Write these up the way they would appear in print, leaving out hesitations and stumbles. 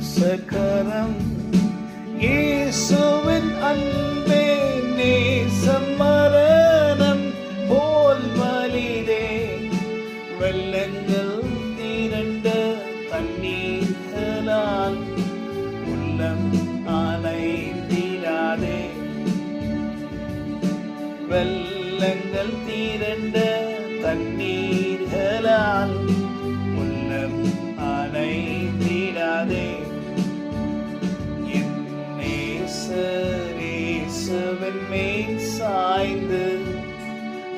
நேசகரம் இயேசுவின் அன்பே நேசம் மரணம் போல் வலிதே வெள்ளங்கள் திரண்ட தண்ணீர்களால் உள்ளம் அலைந்திடாதே வெள்ளங்கள் திரண்ட தண்ணீர்களால் உள்ளம் அலைந்திடாதே என் நேசரின் மேல் சாய்ந்து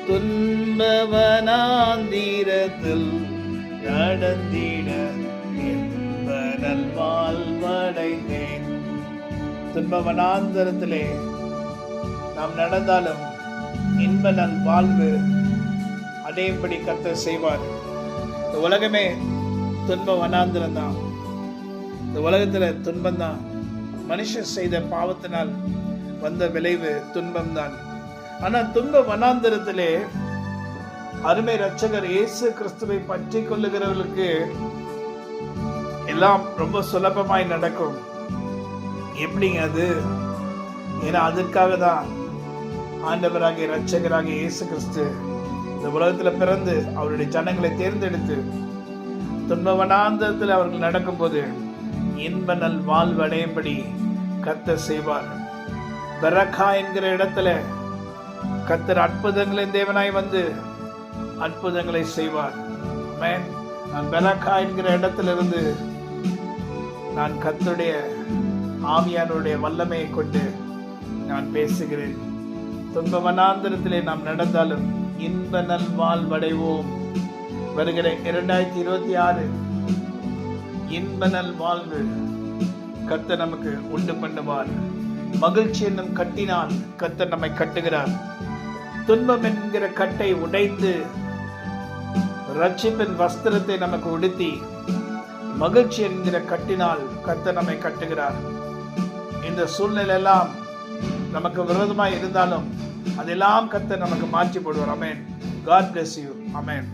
துன்ப வனாந்திரத்தில் நடந்திட என்ப நல்வாழ்வடைந்தேன். துன்ப வனாந்திரத்திலே நாம் நடந்தாலும் இன்ப நல் வாழ்வு அடையும்படி கர்த்தர் செய்வார். இந்த உலகமே துன்ப வனாந்திரம் தான். இந்த உலகத்துல துன்பம் தான். மனுஷன் செய்த பாவத்தினால் வந்த விளைவு துன்பம் தான். ஆனா துன்ப வனாந்திரத்திலே அருமை இரட்சகர் இயேசு கிறிஸ்துவை பற்றி கொள்ளுகிறவர்களுக்கு எல்லாம் ரொம்ப சுலபமாய் நடக்கும். எப்படிங்க அது? ஏன்னா அதற்காக தான் ஆண்டவராகிய இரட்சகராகிய இயேசு கிறிஸ்து இந்த உலகத்துல பிறந்து அவருடைய ஜனங்களை தேர்ந்தெடுத்து துன்ப வனாந்திரத்தில் அவர்கள் நடக்கும்போது இன்ப நல் வாழ்வடையும்படி கர்த்தர் செய்வார். பெரக்கா என்கிற இடத்துல கர்த்தர் அற்புதங்களின் தேவனாய் வந்து அற்புதங்களை செய்வார். நான் பெரக்கா என்கிற இடத்திலிருந்து நான் கர்த்தருடைய ஆவியானுடைய வல்லமையை கொண்டு நான் பேசுகிறேன். துன்ப வனாந்திரத்திலே நாம் நடந்தாலும் இன்ப நல் வாழ்வடைவோம். வருகிற 2026 இன்ப நல் வாழ்வு கர்த்தர் நமக்கு உண்டு பண்ணுவார். மகிழ்ச்சி என்னும் கட்டினால் கர்த்தர் நம்மை கட்டுகிறார். துன்பம் என்கிற கட்டை உடைத்து ரட்சிப்பின் வஸ்திரத்தை நமக்கு உடுத்தி மகிழ்ச்சி என்கிற கட்டினால் கர்த்தர் நம்மை கட்டுகிறார். இந்த சூழ்நிலை எல்லாம் நமக்கு விரோதமாய் இருந்தாலும் அதெல்லாம் கர்த்தர் நமக்கு மாற்றி போடுவார். ஆமென். God bless you. ஆமென்.